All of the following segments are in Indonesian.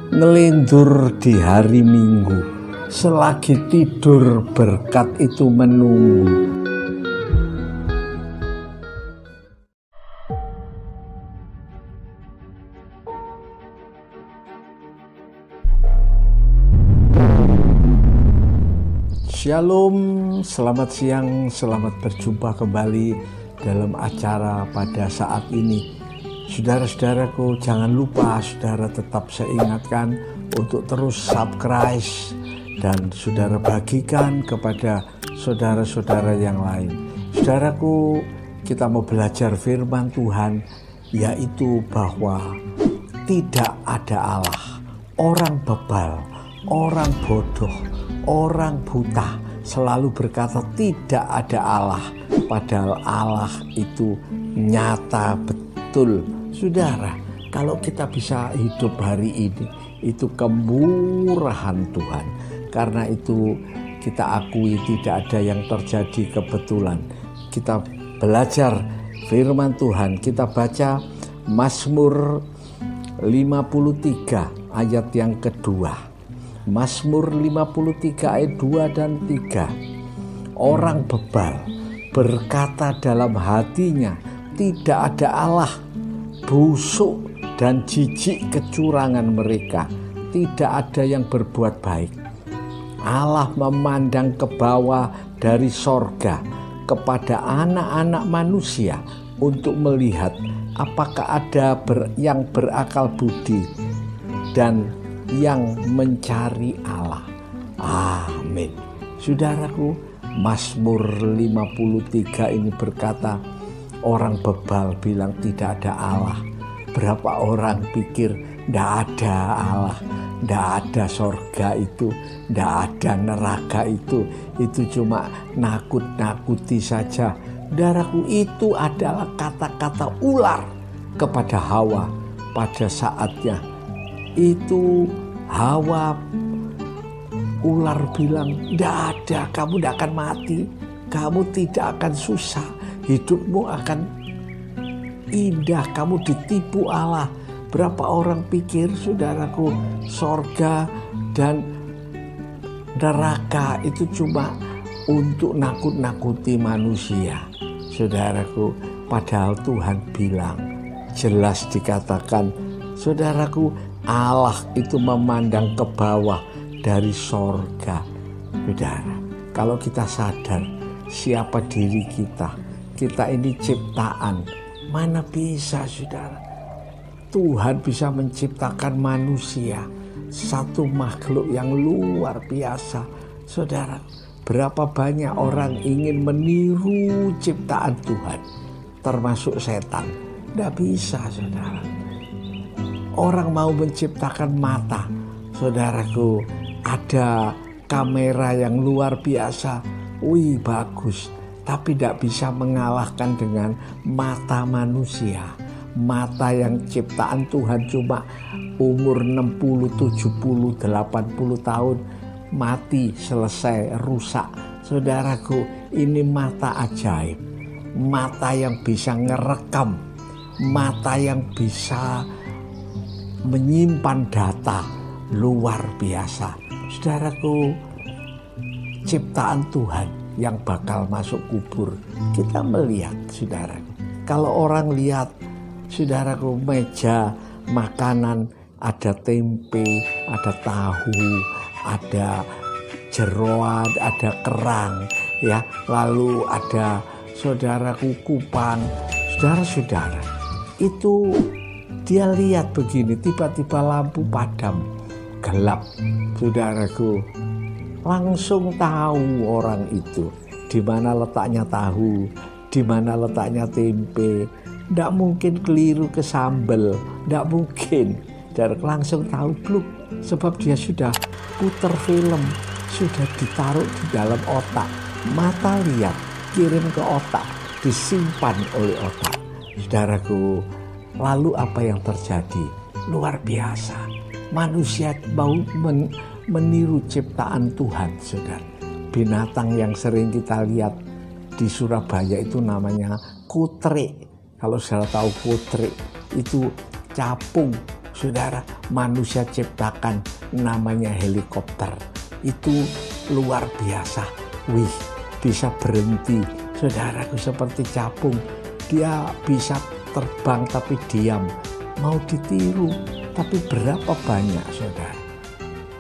Ngelindur di hari Minggu, selagi tidur berkat itu menunggu. Shalom, selamat siang, selamat berjumpa kembali dalam acara pada saat ini. Saudara-saudaraku, jangan lupa saudara tetap saya ingatkan untuk terus subscribe dan saudara bagikan kepada saudara-saudara yang lain. Saudaraku, kita mau belajar firman Tuhan, yaitu bahwa tidak ada Allah, orang bebal, orang bodoh, orang buta selalu berkata tidak ada Allah, padahal Allah itu nyata betul. Saudara, kalau kita bisa hidup hari ini, itu kemurahan Tuhan. Karena itu kita akui tidak ada yang terjadi kebetulan. Kita belajar firman Tuhan, kita baca Mazmur 53 ayat yang kedua. Mazmur 53 ayat 2 dan 3. Orang bebal berkata dalam hatinya, tidak ada Allah. Busuk dan jijik kecurangan mereka, tidak ada yang berbuat baik. Allah memandang ke bawah dari sorga kepada anak-anak manusia untuk melihat apakah ada yang berakal budi dan yang mencari Allah. Amin. Saudaraku, Mazmur 53 ini berkata, orang bebal bilang tidak ada Allah. Berapa orang pikir tidak ada Allah, tidak ada sorga itu, tidak ada neraka itu cuma nakut-nakuti saja. Saudaraku, itu adalah kata-kata ular kepada Hawa pada saatnya. Itu Hawa, ular bilang, tidak ada, kamu tidak akan mati, kamu tidak akan susah, hidupmu akan indah, kamu ditipu Allah. Berapa orang pikir, saudaraku, sorga dan neraka itu cuma untuk nakut-nakuti manusia. Saudaraku, padahal Tuhan bilang, jelas dikatakan, saudaraku, Allah itu memandang ke bawah dari sorga. Saudara, kalau kita sadar siapa diri kita, kita ini ciptaan. Mana bisa, saudara? Tuhan bisa menciptakan manusia, satu makhluk yang luar biasa. Saudara, berapa banyak orang ingin meniru ciptaan Tuhan, termasuk setan. Tidak bisa, saudara. Orang mau menciptakan mata, saudaraku, ada kamera yang luar biasa, wih bagus, tapi tidak bisa mengalahkan dengan mata manusia. Mata yang ciptaan Tuhan cuma umur 60, 70, 80 tahun, mati, selesai, rusak. Saudaraku, ini mata ajaib, mata yang bisa ngerekam, mata yang bisa menyimpan data luar biasa. Saudaraku, ciptaan Tuhan yang bakal masuk kubur, kita melihat, saudara. Kalau orang lihat, saudaraku, meja makanan ada tempe, ada tahu, ada jeroan, ada kerang, ya, lalu ada, saudaraku, kupang. Saudara-saudara, itu dia lihat begini, tiba-tiba lampu padam, gelap, saudaraku, langsung tahu orang itu di mana letaknya tahu, di mana letaknya tempe. Tidak mungkin keliru ke sambal, tidak mungkin. Dan langsung tahu bluk, sebab dia sudah putar film, sudah ditaruh di dalam otak. Mata lihat, kirim ke otak, disimpan oleh otak. Saudaraku, lalu apa yang terjadi? Luar biasa. Manusia mau meniru ciptaan Tuhan, saudara. Binatang yang sering kita lihat di Surabaya itu namanya kutrik. Kalau saudara tahu kutrik, itu capung. Saudara, manusia ciptakan namanya helikopter. Itu luar biasa. Wih, bisa berhenti. Saudaraku, seperti capung. Dia bisa terbang tapi diam. Mau ditiru, tapi berapa banyak, saudara?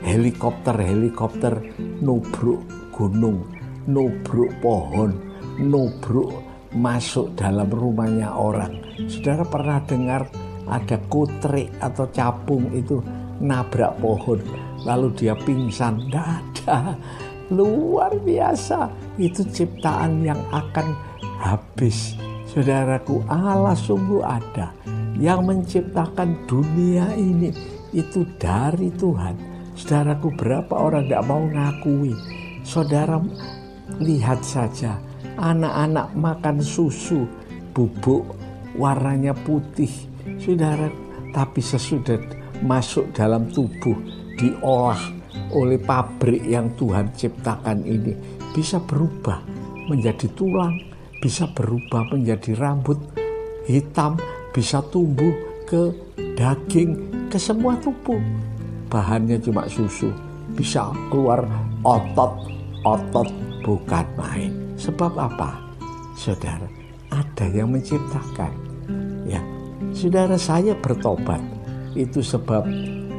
Helikopter nubruk gunung, nubruk pohon, nubruk masuk dalam rumahnya orang. Saudara pernah dengar ada kutrik atau capung itu nabrak pohon lalu dia pingsan? Tidak ada. Luar biasa. Itu ciptaan yang akan habis. Saudaraku, Allah sungguh ada. Yang menciptakan dunia ini itu dari Tuhan. Saudaraku, berapa orang tidak mau ngakui. Saudara lihat saja, anak-anak makan susu bubuk warnanya putih. Saudara, tapi sesudah masuk dalam tubuh diolah oleh pabrik yang Tuhan ciptakan ini, bisa berubah menjadi tulang, bisa berubah menjadi rambut hitam, bisa tumbuh ke daging, ke semua tubuh. Bahannya cuma susu, bisa keluar otot bukan main. Sebab apa? Saudara, ada yang menciptakan. Ya, saudara, saya bertobat itu sebab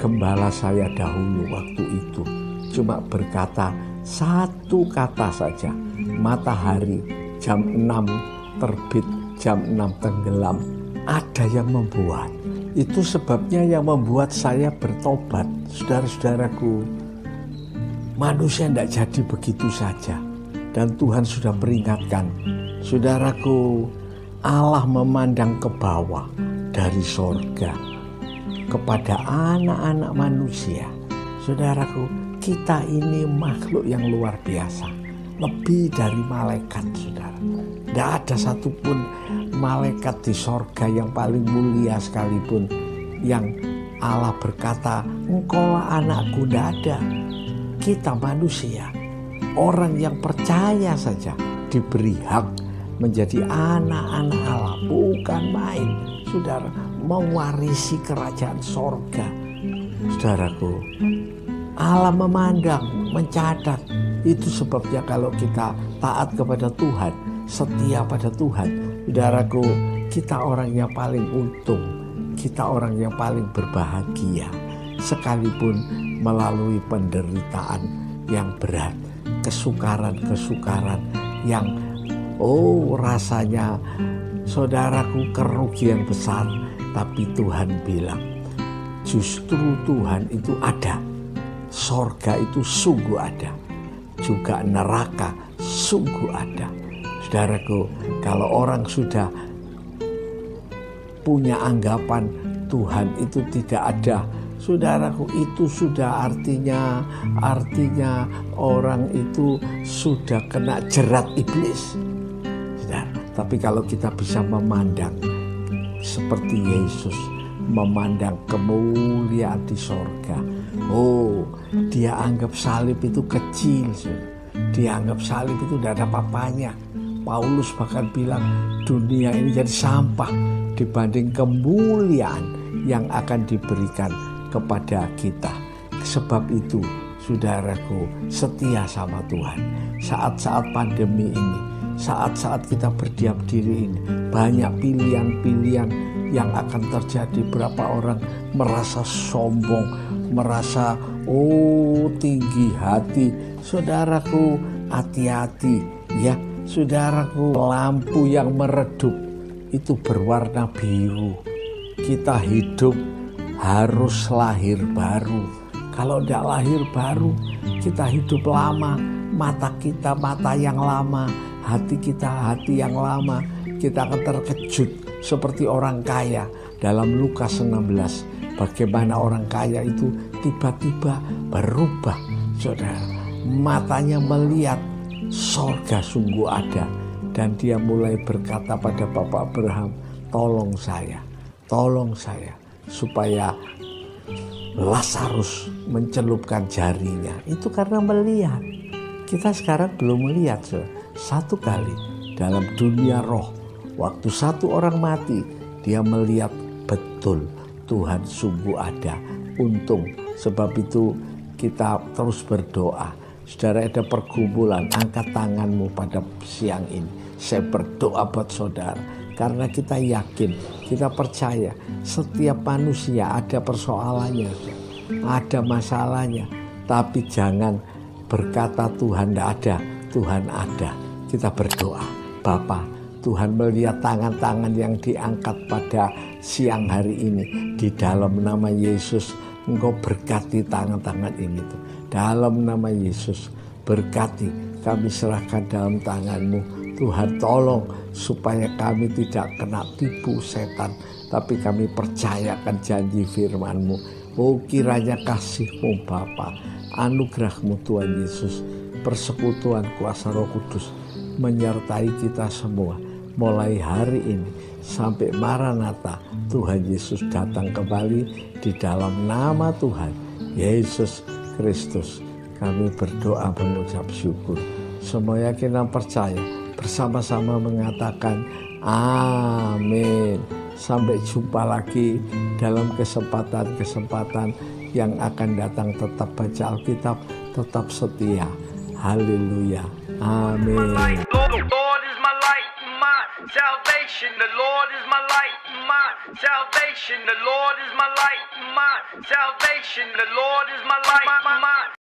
gembala saya dahulu waktu itu cuma berkata satu kata saja, matahari jam 6 terbit, jam 6 tenggelam. Ada yang membuat. Itu sebabnya yang membuat saya bertobat. Saudara-saudaraku, manusia tidak jadi begitu saja. Dan Tuhan sudah peringatkan. Saudaraku, Allah memandang ke bawah dari sorga kepada anak-anak manusia. Saudaraku, kita ini makhluk yang luar biasa. Lebih dari malaikat, saudara. Tidak ada satupun malaikat di sorga yang paling mulia sekalipun yang Allah berkata, engkaulah anakku. Tidak ada. Kita manusia, orang yang percaya saja diberi hak menjadi anak-anak Allah. Bukan main, saudara, mewarisi kerajaan sorga. Saudaraku, Allah memandang, mencatat. Itu sebabnya kalau kita taat kepada Tuhan, setia pada Tuhan, saudaraku, kita orang yang paling untung, kita orang yang paling berbahagia, sekalipun melalui penderitaan yang berat, kesukaran yang rasanya saudaraku kerugian besar. Tapi Tuhan bilang, justru Tuhan itu ada. Sorga itu sungguh ada. Juga neraka sungguh ada. Saudaraku, kalau orang sudah punya anggapan Tuhan itu tidak ada, saudaraku, itu sudah artinya orang itu sudah kena jerat iblis. Saudara, tapi kalau kita bisa memandang seperti Yesus memandang kemuliaan di sorga, dia anggap salib itu kecil, dia anggap salib itu tidak ada apa-apanya. Paulus bahkan bilang dunia ini jadi sampah dibanding kemuliaan yang akan diberikan kepada kita. Sebab itu, saudaraku, setia sama Tuhan. Saat-saat pandemi ini, saat-saat kita berdiam diri ini, banyak pilihan-pilihan yang akan terjadi. Berapa orang merasa sombong, merasa tinggi hati. Saudaraku, hati-hati ya. Saudaraku, lampu yang meredup itu berwarna biru. Kita hidup harus lahir baru. Kalau tidak lahir baru, kita hidup lama. Mata kita mata yang lama, hati kita hati yang lama. Kita akan terkejut seperti orang kaya dalam Lukas 16. Bagaimana orang kaya itu tiba-tiba berubah, saudara. Matanya melihat sorga sungguh ada. Dan dia mulai berkata pada Bapak Abraham, tolong saya supaya Lazarus mencelupkan jarinya. Itu karena melihat. Kita sekarang belum melihat. Satu kali dalam dunia roh, waktu satu orang mati, dia melihat betul Tuhan sungguh ada. Untung, sebab itu kita terus berdoa. Saudara, ada pergumulan, angkat tanganmu pada siang ini. Saya berdoa buat saudara, karena kita yakin, kita percaya setiap manusia ada persoalannya, ada masalahnya. Tapi jangan berkata Tuhan tidak ada, Tuhan ada. Kita berdoa, Bapa, Tuhan melihat tangan-tangan yang diangkat pada siang hari ini. Di dalam nama Yesus, Engkau berkati tangan-tangan ini. Dalam nama Yesus, berkati, kami serahkan dalam tangan-Mu. Tuhan, tolong supaya kami tidak kena tipu setan, tapi kami percayakan janji firman-Mu. Oh, kiranya kasih-Mu Bapa, anugerah-Mu Tuhan Yesus, persekutuan kuasa Roh Kudus menyertai kita semua mulai hari ini sampai Maranatha Tuhan Yesus datang kembali. Di dalam nama Tuhan Yesus Kristus kami berdoa mengucap syukur. Semua yakin dan percaya bersama-sama mengatakan amin. Sampai jumpa lagi dalam kesempatan-kesempatan yang akan datang. Tetap baca Alkitab, tetap setia. Haleluya. Amin. Salvation, the Lord is my light, my salvation, the Lord is my light, my salvation, the Lord is my light, my